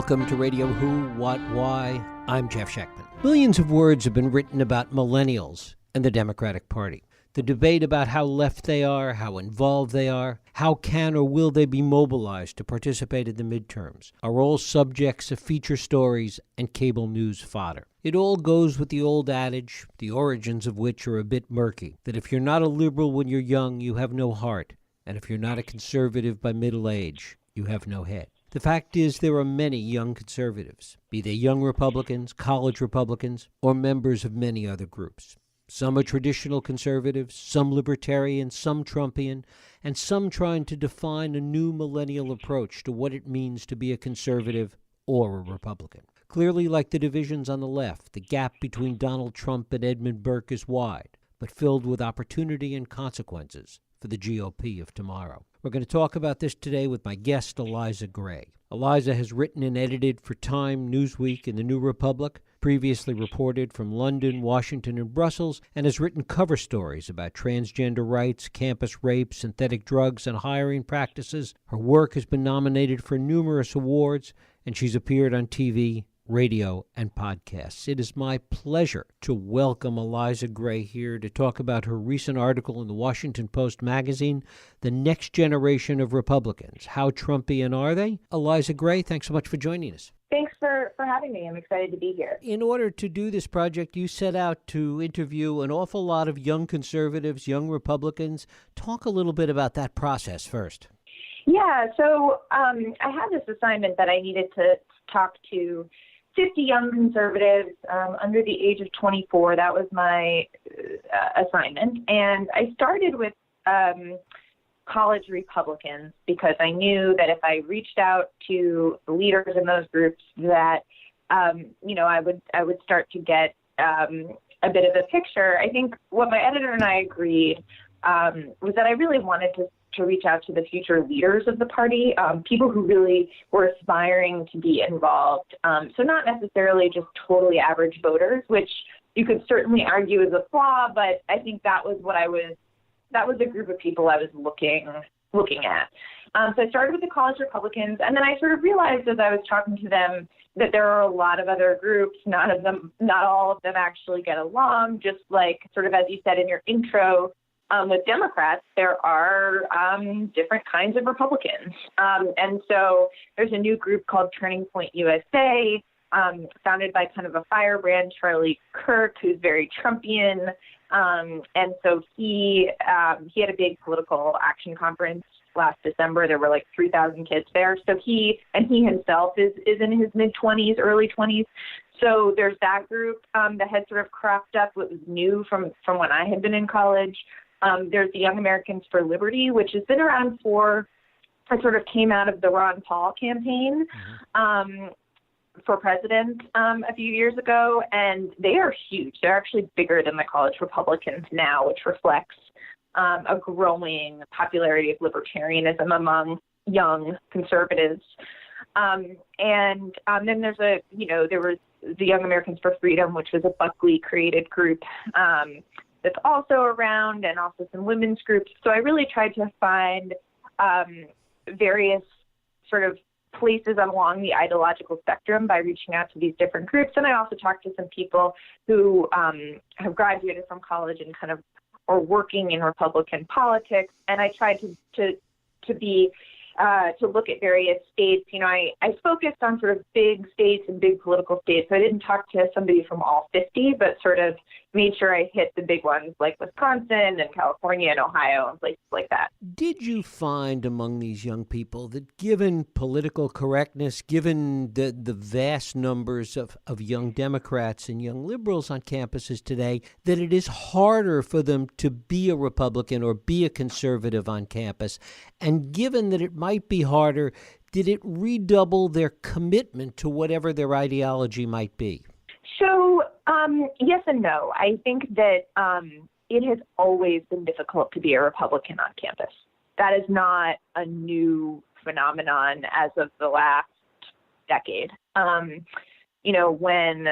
Welcome to Radio Who, What, Why. I'm Jeff Schechtman. Millions of words have been written about millennials and the Democratic Party. The debate about how left they are, how involved they are, how can or will they be mobilized to participate in the midterms, are all subjects of feature stories and cable news fodder. It all goes with the old adage, the origins of which are a bit murky, that if you're not a liberal when you're young, you have no heart, and if you're not a conservative by middle age, you have no head. The fact is there are many young conservatives, be they young Republicans, college Republicans, or members of many other groups. Some are traditional conservatives, some libertarian, some Trumpian, and some trying to define a new millennial approach to what it means to be a conservative or a Republican. Clearly, like the divisions on the left, the gap between Donald Trump and Edmund Burke is wide, but filled with opportunity and consequences for the GOP of tomorrow. We're going to talk about this today with my guest, Eliza Gray. Eliza has written and edited for Time, Newsweek, and The New Republic, previously reported from London, Washington, and Brussels, and has written cover stories about transgender rights, campus rape, synthetic drugs, and hiring practices. Her work has been nominated for numerous awards, and she's appeared on TV, radio, and podcasts. It is my pleasure to welcome Eliza Gray here to talk about her recent article in the Washington Post magazine, The Next Generation of Republicans. How Trumpian are they? Eliza Gray, thanks so much for joining us. Thanks for having me. I'm excited to be here. In order to do this project, you set out to interview an awful lot of young conservatives, young Republicans. Talk a little bit about that process first. Yeah, so I had this assignment that I needed to talk to 50 young conservatives under the age of 24. That was my assignment. And I started with college Republicans because I knew that if I reached out to the leaders in those groups that, I would start to get a bit of a picture. I think what my editor and I agreed was that I really wanted to reach out to the future leaders of the party, people who really were aspiring to be involved. So not necessarily just totally average voters, which you could certainly argue is a flaw, but I think that was the group of people I was looking at. So I started with the college Republicans, and then I sort of realized as I was talking to them that there are a lot of other groups. Not all of them actually get along, just like sort of as you said in your intro, with Democrats, there are different kinds of Republicans. And so there's a new group called Turning Point USA, founded by kind of a firebrand, Charlie Kirk, who's very Trumpian. And so he had a big political action conference last December. There were like 3,000 kids there. So he himself is in his mid-20s, early 20s. So there's that group that had sort of cropped up, what was new from when I had been in college. There's the Young Americans for Liberty, which has been around it sort of came out of the Ron Paul campaign for president a few years ago, and they are huge. They're actually bigger than the college Republicans now, which reflects a growing popularity of libertarianism among young conservatives. And then there was the Young Americans for Freedom, which was a Buckley-created group that's also around, and also some women's groups. So I really tried to find various sort of places along the ideological spectrum by reaching out to these different groups. And I also talked to some people who have graduated from college and kind of are working in Republican politics. And I tried to look at various states. I focused on sort of big states and big political states. So I didn't talk to somebody from all 50, but sort of made sure I hit the big ones like Wisconsin and California and Ohio and places like that. Did you find among these young people that given political correctness, given the vast numbers of young Democrats and young liberals on campuses today, that it is harder for them to be a Republican or be a conservative on campus? And given that it might be harder, did it redouble their commitment to whatever their ideology might be? So, yes and no. I think that it has always been difficult to be a Republican on campus. That is not a new phenomenon as of the last decade. When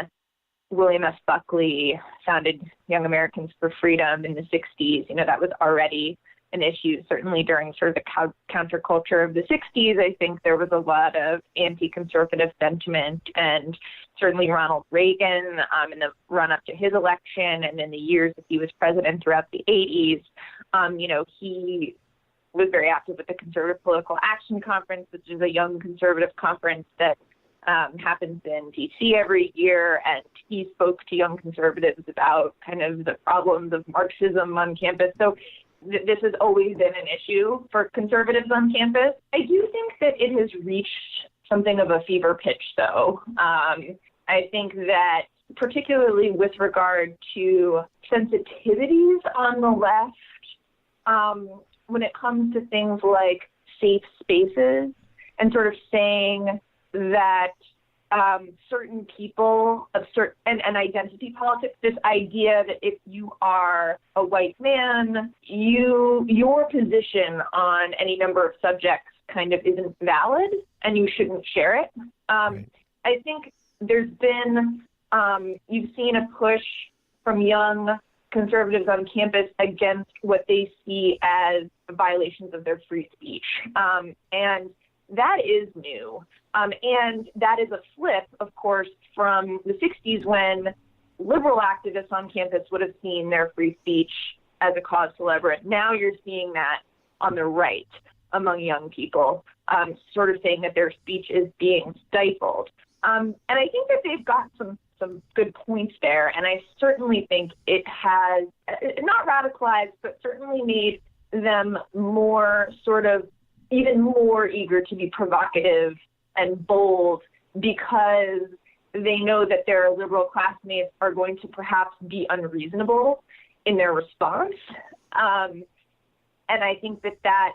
William S. Buckley founded Young Americans for Freedom in the 60s, that was already an issue. Certainly during sort of the counterculture of the 60s, I think there was a lot of anti-conservative sentiment, and certainly Ronald Reagan in the run-up to his election and in the years that he was president throughout the 80s, he was very active with the Conservative Political Action Conference, which is a young conservative conference that happens in D.C. every year, and he spoke to young conservatives about kind of the problems of Marxism on campus. So this has always been an issue for conservatives on campus. I do think that it has reached something of a fever pitch, though. I think that particularly with regard to sensitivities on the left, when it comes to things like safe spaces and sort of saying that certain people of and identity politics, this idea that if you are a white man, your position on any number of subjects kind of isn't valid and you shouldn't share it. Right. I think there's been, you've seen a push from young conservatives on campus against what they see as violations of their free speech. And that is new. And that is a flip, of course, from the 60s when liberal activists on campus would have seen their free speech as a cause célèbre. Now you're seeing that on the right among young people, sort of saying that their speech is being stifled. And I think that they've got some good points there. And I certainly think it has not radicalized, but certainly made them more sort of even more eager to be provocative and bold, because they know that their liberal classmates are going to perhaps be unreasonable in their response. And I think that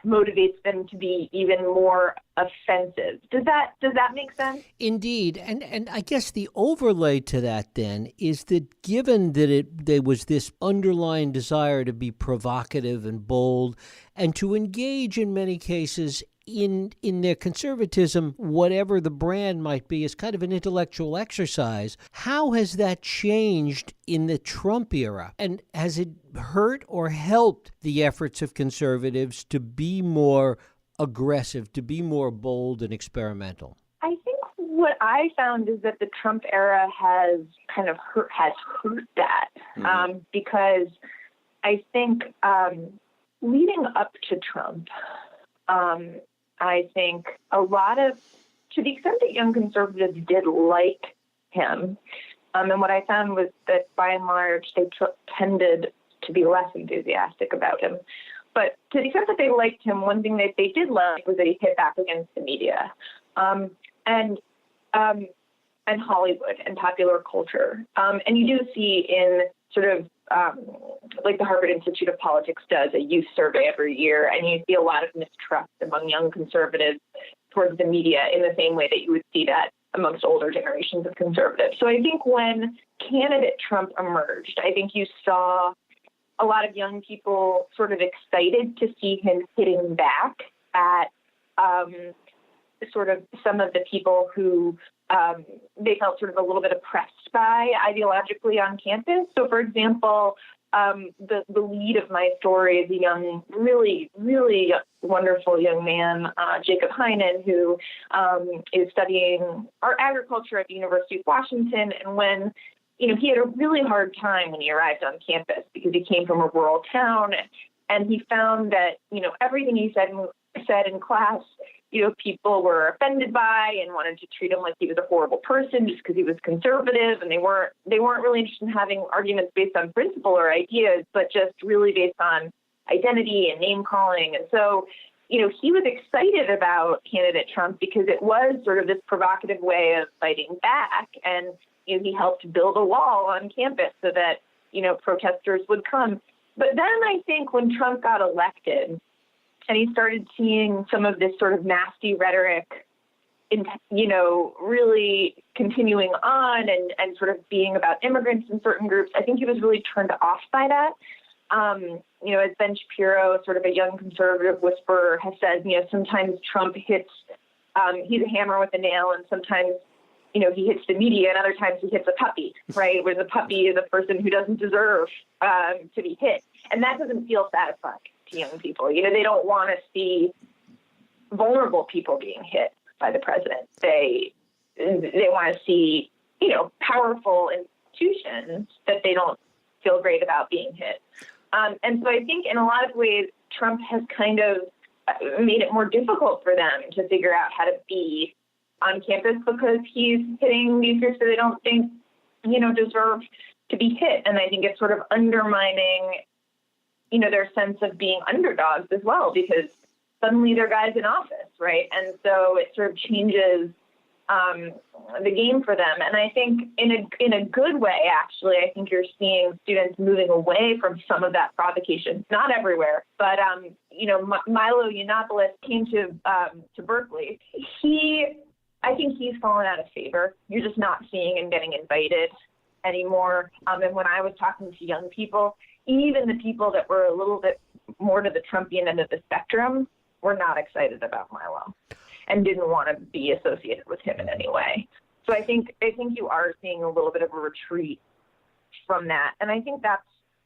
motivates them to be even more offensive. Does that make sense? Indeed. And I guess the overlay to that then is that given that there was this underlying desire to be provocative and bold and to engage in many cases in their conservatism, whatever the brand might be, is kind of an intellectual exercise. How has that changed in the Trump era? And has it hurt or helped the efforts of conservatives to be more aggressive, to be more bold and experimental? I think what I found is that the Trump era has kind of hurt that, because I think leading up to Trump, I think a lot of, to the extent that young conservatives did like him, and what I found was that by and large they tended to be less enthusiastic about him. But to the extent that they liked him, one thing that they did like was that he hit back against the media, and Hollywood and popular culture. And you do see in sort of like the Harvard Institute of Politics does a youth survey every year, and you see a lot of mistrust among young conservatives towards the media in the same way that you would see that amongst older generations of conservatives. So I think when candidate Trump emerged, I think you saw a lot of young people sort of excited to see him hitting back at sort of some of the people who they felt sort of a little bit oppressed by ideologically on campus. So, for example, the lead of my story is a young, really, really wonderful young man, Jacob Heinen, who is studying art agriculture at the University of Washington. And when, he had a really hard time when he arrived on campus because he came from a rural town, and he found that, everything he said in class, people were offended by and wanted to treat him like he was a horrible person just because he was conservative, and they weren't really interested in having arguments based on principle or ideas, but just really based on identity and name calling. And so, he was excited about candidate Trump because it was sort of this provocative way of fighting back, and he helped build a wall on campus so that protesters would come. But then I think when Trump got elected, and he started seeing some of this sort of nasty rhetoric, really continuing on and sort of being about immigrants in certain groups. I think he was really turned off by that. As Ben Shapiro, sort of a young conservative whisperer, has said, sometimes Trump hits, he's a hammer with a nail, and sometimes, he hits the media, and other times he hits a puppy, right? Where the puppy is a person who doesn't deserve to be hit. And that doesn't feel satisfying. to young people. They don't want to see vulnerable people being hit by the president. They want to see, powerful institutions that they don't feel great about being hit. And so I think in a lot of ways, Trump has kind of made it more difficult for them to figure out how to be on campus because he's hitting these groups that they don't think, deserve to be hit. And I think it's sort of undermining, their sense of being underdogs as well, because suddenly they're guys in office, right? And so it sort of changes the game for them. And I think in a good way, actually, I think you're seeing students moving away from some of that provocation. Not everywhere, but Milo Yiannopoulos came to Berkeley. I think he's fallen out of favor. You're just not seeing him getting invited anymore. And when I was talking to young people, even the people that were a little bit more to the Trumpian end of the spectrum were not excited about Milo and didn't want to be associated with him in any way. So I think you are seeing a little bit of a retreat from that. And I think that's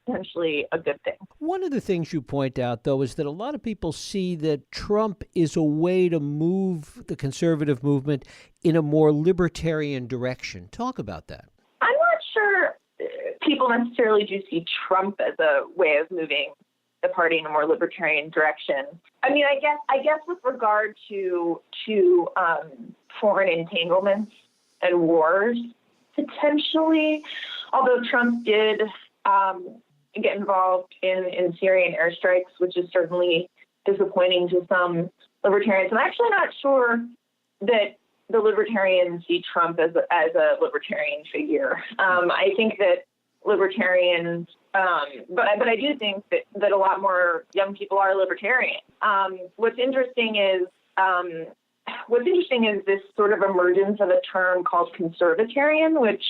potentially a good thing. One of the things you point out, though, is that a lot of people see that Trump is a way to move the conservative movement in a more libertarian direction. Talk about that. I'm not sure people necessarily do see Trump as a way of moving the party in a more libertarian direction. I mean, I guess with regard to foreign entanglements and wars, potentially, although Trump did get involved in Syrian airstrikes, which is certainly disappointing to some libertarians. I'm actually not sure that the libertarians see Trump as a libertarian figure. I think that libertarians, but I do think that a lot more young people are libertarian. What's interesting is this sort of emergence of a term called conservatarian, which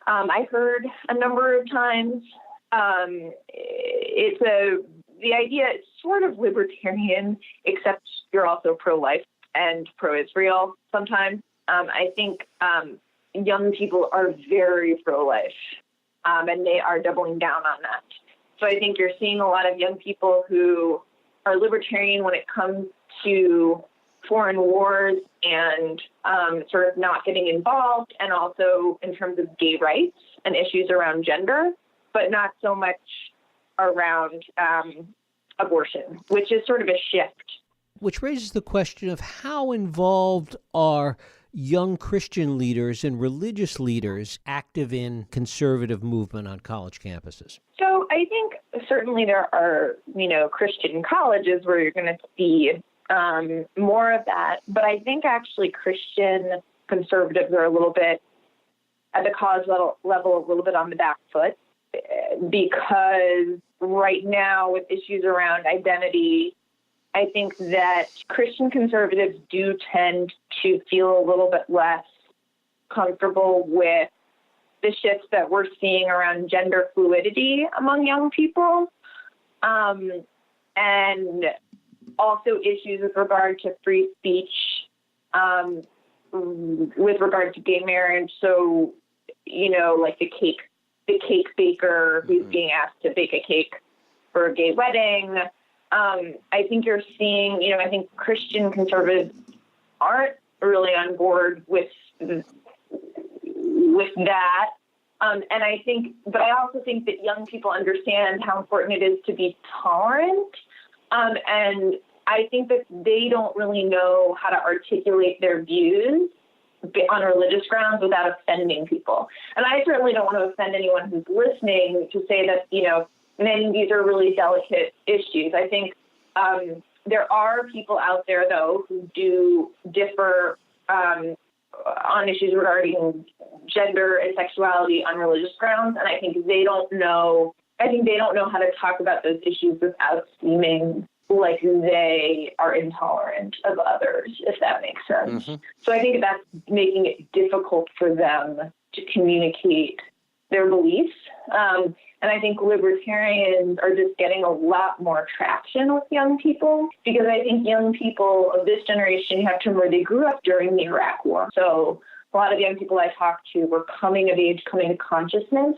I heard a number of times. The idea is sort of libertarian, except you're also pro-life and pro-Israel sometimes. I think young people are very pro-life, and they are doubling down on that. So I think you're seeing a lot of young people who are libertarian when it comes to foreign wars and sort of not getting involved, and also in terms of gay rights and issues around gender, but not so much around abortion, which is sort of a shift. Which raises the question of how involved are young Christian leaders and religious leaders active in conservative movement on college campuses? So I think certainly there are, Christian colleges where you're going to see more of that. But I think actually Christian conservatives are a little bit at the college level a little bit on the back foot, because right now with issues around identity, I think that Christian conservatives do tend to feel a little bit less comfortable with the shifts that we're seeing around gender fluidity among young people, and also issues with regard to free speech, with regard to gay marriage. So, like the cake baker who's being asked to bake a cake for a gay wedding. I think you're seeing, I think Christian conservatives aren't really on board with that. And I also think that young people understand how important it is to be tolerant. And I think that they don't really know how to articulate their views on religious grounds without offending people. And I certainly don't want to offend anyone who's listening to say that, many of these are really delicate issues. I think there are people out there, though, who do differ on issues regarding gender and sexuality on religious grounds, and I think they don't know how to talk about those issues without seeming like they are intolerant of others, if that makes sense. Mm-hmm. So I think that's making it difficult for them to communicate their beliefs. And I think libertarians are just getting a lot more traction with young people, because I think young people of this generation have to remember they grew up during the Iraq War. So a lot of young people I talked to were coming of age, coming to consciousness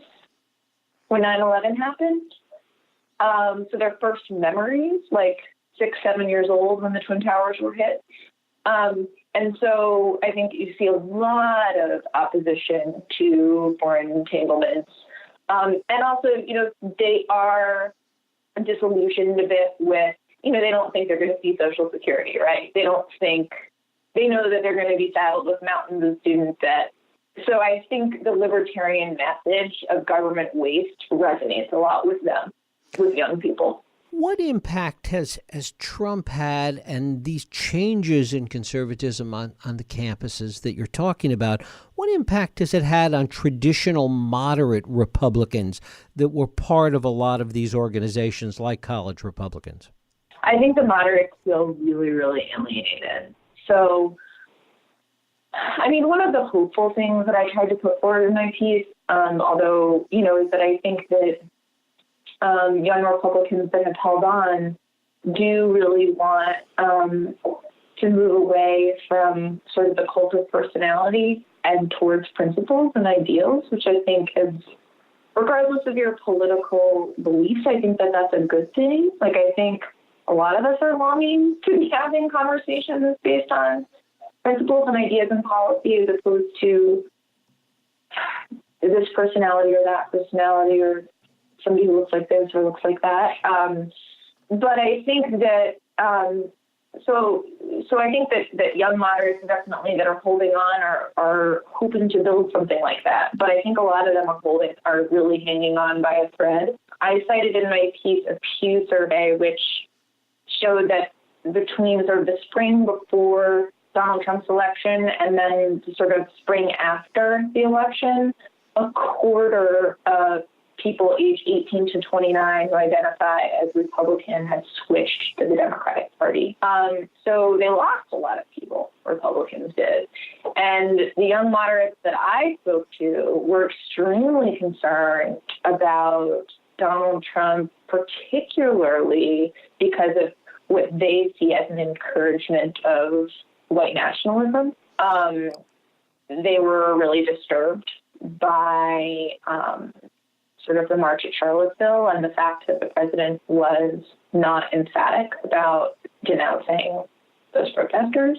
when 9/11 happened. So their first memories, like 6, 7 years old when the Twin Towers were hit. And so I think you see a lot of opposition to foreign entanglements. And also, they are disillusioned a bit with, they don't think they're going to see Social Security, right? They know that they're going to be saddled with mountains of student debt. So I think the libertarian message of government waste resonates a lot with them, with young people. What impact has Trump had, and these changes in conservatism on the campuses that you're talking about, what impact has it had on traditional moderate Republicans that were part of a lot of these organizations like college Republicans? I think the moderates feel really, really alienated. So, one of the hopeful things that I tried to put forward in my piece, although, is that I think that young Republicans that have held on do really want to move away from sort of the cult of personality and towards principles and ideals, which I think is, regardless of your political beliefs, I think that that's a good thing. Like, I think a lot of us are longing to be having conversations based on principles and ideas and policy as opposed to this personality or that personality or somebody who looks like this or looks like that. But I think that, so I think that young moderates definitely that are holding on are hoping to build something like that. But I think a lot of them are really hanging on by a thread. I cited in my piece a Pew survey, which showed that between sort of the spring before Donald Trump's election and then the sort of spring after the election, a quarter of people aged 18 to 29 who identify as Republican had switched to the Democratic Party. So they lost a lot of people, Republicans did. And the young moderates that I spoke to were extremely concerned about Donald Trump, particularly because of what they see as an encouragement of white nationalism. They were really disturbed by sort of the march at Charlottesville and the fact that the president was not emphatic about denouncing those protesters.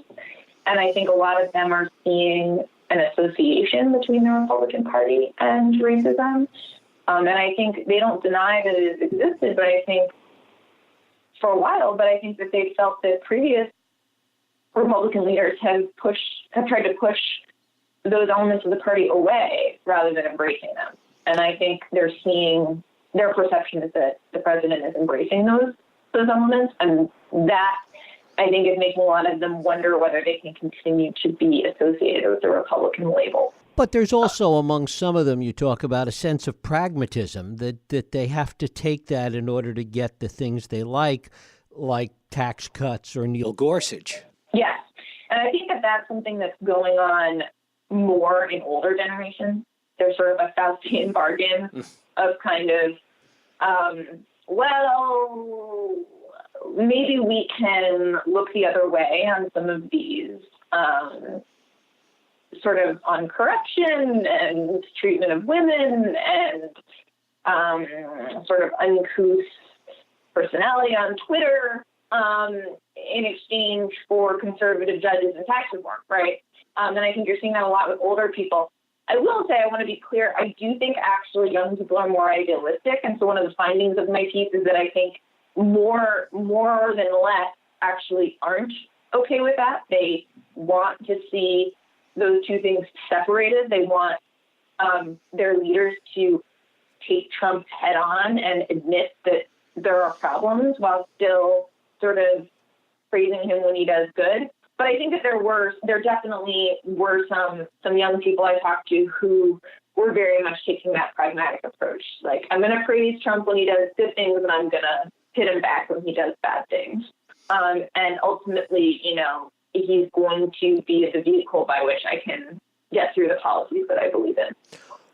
And I think a lot of them are seeing an association between the Republican Party and racism. And I think they don't deny that it has existed, but I think for a while, but I think that they felt that previous Republican leaders have tried to push those elements of the party away rather than embracing them. And I think they're seeing, their perception is that the president is embracing those elements, and that, I think, is making a lot of them wonder whether they can continue to be associated with the Republican label. But there's also among some of them, you talk about a sense of pragmatism, that they have to take that in order to get the things they like tax cuts or Neil Gorsuch. Yes. And I think that that's something that's going on more in older generations. There's sort of a Faustian bargain of kind of, maybe we can look the other way on some of these sort of on corruption and treatment of women and sort of uncouth personality on Twitter in exchange for conservative judges and tax reform, right? And I think you're seeing that a lot with older people. I will say, I want to be clear, I do think actually young people are more idealistic. And so one of the findings of my piece is that I think more than less actually aren't okay with that. They want to see those two things separated. They want their leaders to take Trump head on and admit that there are problems while still sort of praising him when he does good. But I think that there definitely were some young people I talked to who were very much taking that pragmatic approach. Like, I'm going to praise Trump when he does good things, and I'm going to hit him back when he does bad things. And ultimately, he's going to be the vehicle by which I can get through the policies that I believe in.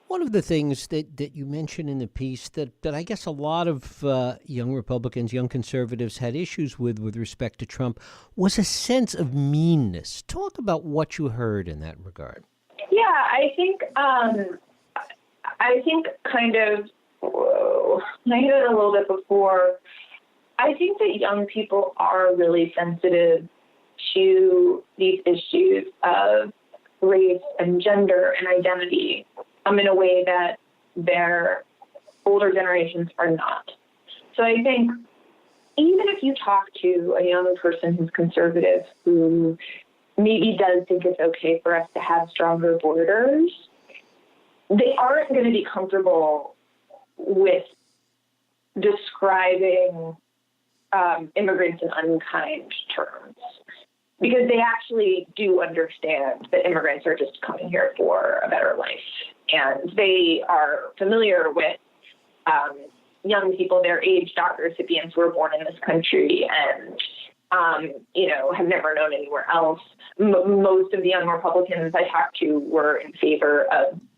One of the things that you mentioned in the piece that I guess a lot of young Republicans, young conservatives had issues with respect to Trump was a sense of meanness. Talk about what you heard in that regard. Yeah, I think kind of So I hit it a little bit before. I think that young people are really sensitive to these issues of race and gender and identity in a way that their older generations are not. So I think even if you talk to a young person who's conservative, who maybe does think it's okay for us to have stronger borders, they aren't going to be comfortable with describing immigrants in unkind terms, because they actually do understand that immigrants are just coming here for a better life. And they are familiar with young people their age, DACA recipients who were born in this country and, have never known anywhere else. Most of the young Republicans I talked to were in favor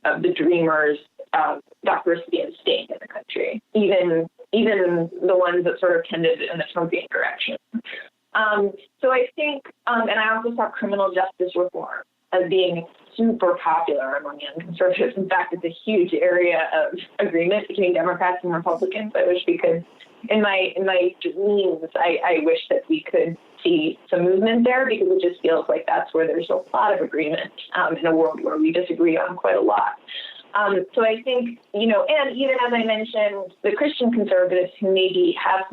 of the Dreamers, DACA recipients staying in the country, even the ones that sort of tended in the Trumpian direction. So I think, and I also saw criminal justice reform as being super popular among young conservatives. In fact, it's a huge area of agreement between Democrats and Republicans. I wish we could, in my dreams, I wish that we could see some movement there, because it just feels like that's where there's a lot of agreement in a world where we disagree on quite a lot. So I think, and even as I mentioned, the Christian conservatives who maybe have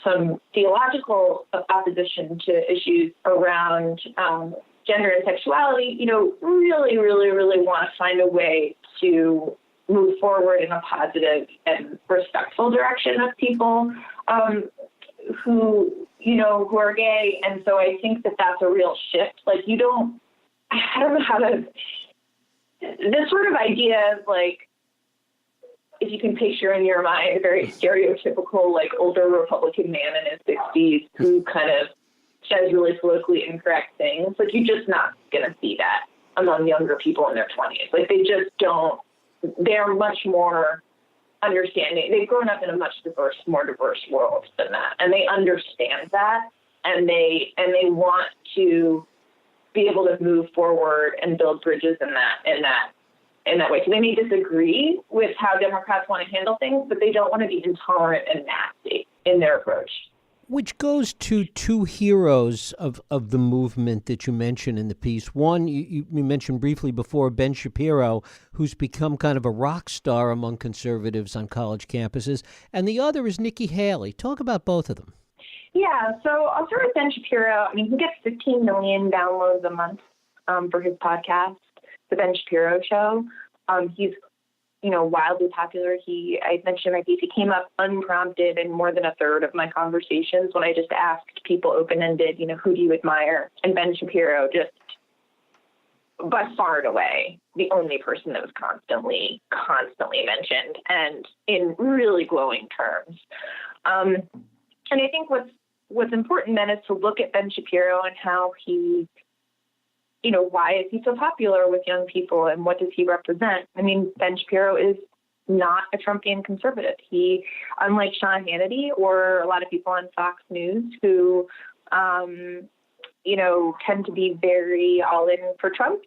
some theological opposition to issues around gender and sexuality, really, really, really want to find a way to move forward in a positive and respectful direction of people who are gay. And so I think that that's a real shift. Like, I don't know how to, this sort of idea of like, if you can picture in your mind a very stereotypical, like, older Republican man in his 60s who kind of says really politically incorrect things, like, you're just not going to see that among younger people in their 20s. Like, they just don't, they're much more understanding. They've grown up in a much more diverse world than that. And they understand that, and they want to be able to move forward and build bridges in that way. So they may disagree with how Democrats want to handle things, but they don't want to be intolerant and nasty in their approach. Which goes to two heroes of the movement that you mentioned in the piece. One, you mentioned briefly before, Ben Shapiro, who's become kind of a rock star among conservatives on college campuses. And the other is Nikki Haley. Talk about both of them. Yeah, so I'll start with Ben Shapiro. I mean, he gets 15 million downloads a month for his podcast, The Ben Shapiro Show. He's wildly popular. I mentioned in my piece, he came up unprompted in more than a third of my conversations when I just asked people open-ended, who do you admire? And Ben Shapiro, just by far and away, the only person that was constantly mentioned, and in really glowing terms. And I think what's important then is to look at Ben Shapiro and how he, why is he so popular with young people, and what does he represent? I mean, Ben Shapiro is not a Trumpian conservative. He, unlike Sean Hannity or a lot of people on Fox News who, tend to be very all in for Trump,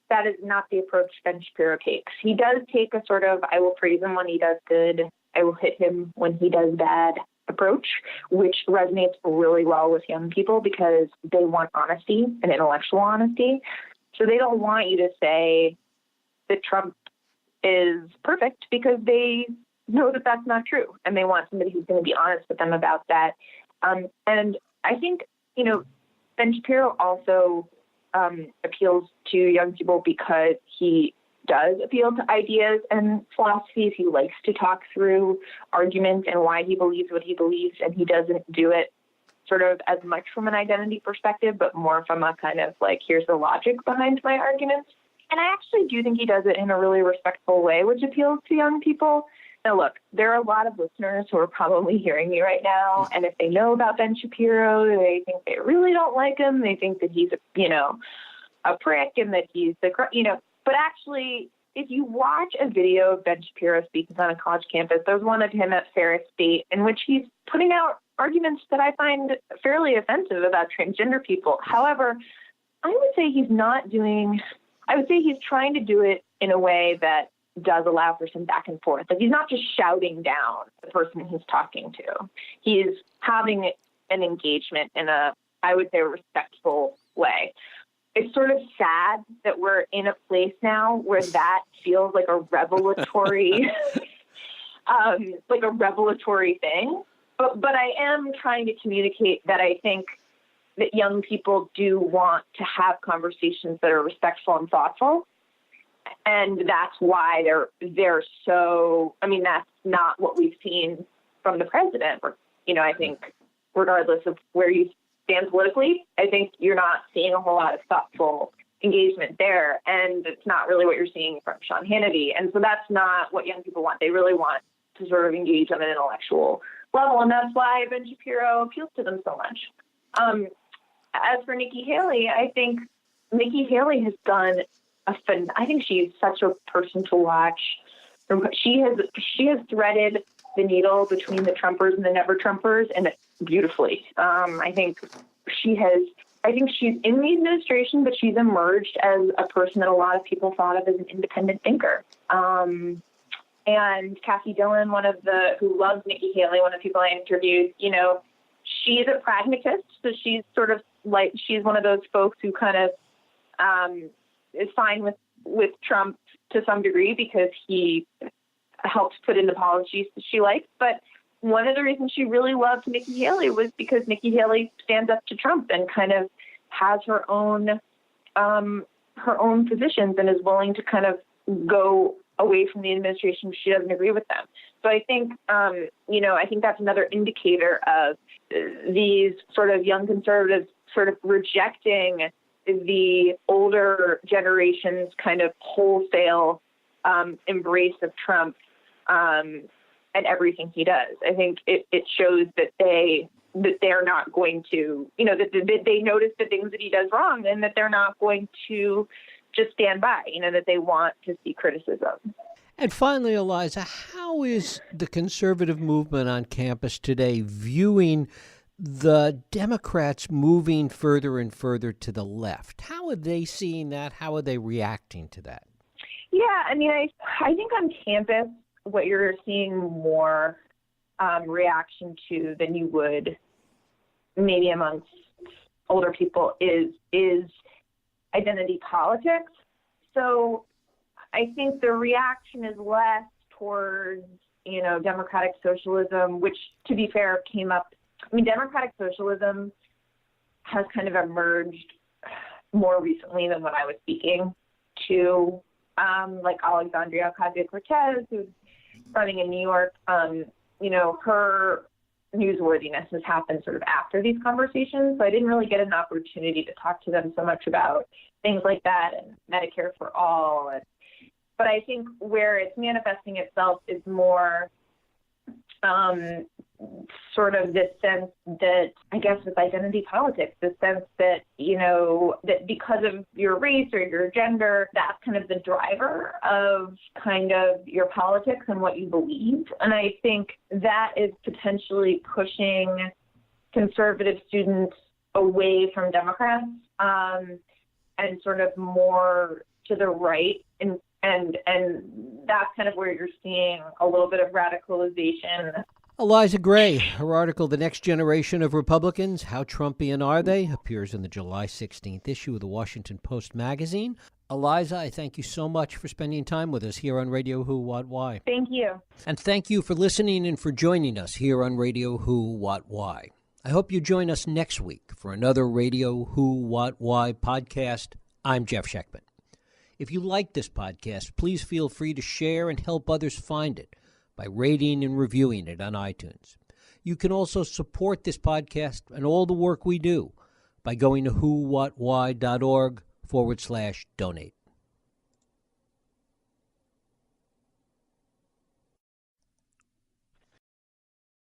that is not the approach Ben Shapiro takes. He does take a sort of, I will praise him when he does good, I will hit him when he does bad approach, which resonates really well with young people because they want honesty and intellectual honesty. So they don't want you to say that Trump is perfect, because they know that that's not true. And they want somebody who's going to be honest with them about that. And I think, Ben Shapiro also appeals to young people because he does appeal to ideas and philosophies. He likes to talk through arguments and why he believes what he believes, and he doesn't do it sort of as much from an identity perspective, but more from a kind of like, here's the logic behind my arguments. And I actually do think he does it in a really respectful way, which appeals to young people. Now, look, there are a lot of listeners who are probably hearing me right now, and if they know about Ben Shapiro, they think they really don't like him. They think that he's a prick, and that he's But actually, if you watch a video of Ben Shapiro speaking on a college campus, there's one of him at Ferris State in which he's putting out arguments that I find fairly offensive about transgender people. However, I would say he's trying to do it in a way that does allow for some back and forth. Like, he's not just shouting down the person he's talking to. He's having an engagement in a, I would say, respectful way. It's sort of sad that we're in a place now where that feels like a revelatory, thing. But I am trying to communicate that I think that young people do want to have conversations that are respectful and thoughtful. And that's why they're so, I mean, that's not what we've seen from the president. I think regardless of where you stand politically, I think you're not seeing a whole lot of thoughtful engagement there. And it's not really what you're seeing from Sean Hannity. And so that's not what young people want. They really want to sort of engage on an intellectual level. And that's why Ben Shapiro appeals to them so much. As for Nikki Haley, I think Nikki Haley has done I think she's such a person to watch. She has threaded the needle between the Trumpers and the never Trumpers, and beautifully. I think she's in the administration, but she's emerged as a person that a lot of people thought of as an independent thinker. And Kathy Dillon, who loves Nikki Haley, one of the people I interviewed, she's a pragmatist. So she's sort of like, she's one of those folks who kind of, is fine with Trump to some degree because he helped put in the policies that she likes. But one of the reasons she really loved Nikki Haley was because Nikki Haley stands up to Trump and kind of has her own positions and is willing to kind of go away from the administration if she doesn't agree with them. So I think, I think that's another indicator of these sort of young conservatives sort of rejecting the older generation's kind of wholesale embrace of Trump and everything he does. I think it shows that they're not going to, that they notice the things that he does wrong and that they're not going to just stand by, that they want to see criticism. And finally, Eliza, how is the conservative movement on campus today viewing the Democrats moving further and further to the left? How are they seeing that? How are they reacting to that? Yeah, I mean, I think on campus, what you're seeing more reaction to than you would maybe amongst older people is identity politics. So I think the reaction is less towards, democratic socialism, which, to be fair, came up. I mean, democratic socialism has kind of emerged more recently than when I was speaking to, like Alexandria Ocasio-Cortez, who's running in New York. Her newsworthiness has happened sort of after these conversations. So I didn't really get an opportunity to talk to them so much about things like that and Medicare for all. But I think where it's manifesting itself is more sort of this sense that, I guess, with identity politics, the sense that, that because of your race or your gender, that's kind of the driver of kind of your politics and what you believe. And I think that is potentially pushing conservative students away from Democrats and sort of more to the right. And that's kind of where you're seeing a little bit of radicalization. Eliza Gray, her article, The Next Generation of Republicans, How Trumpian Are They?, appears in the July 16th issue of the Washington Post magazine. Eliza, I thank you so much for spending time with us here on Radio Who, What, Why. Thank you. And thank you for listening and for joining us here on Radio Who, What, Why. I hope you join us next week for another Radio Who, What, Why podcast. I'm Jeff Sheckman. If you like this podcast, please feel free to share and help others find it by rating and reviewing it on iTunes. You can also support this podcast and all the work we do by going to whowhatwhy.org/donate.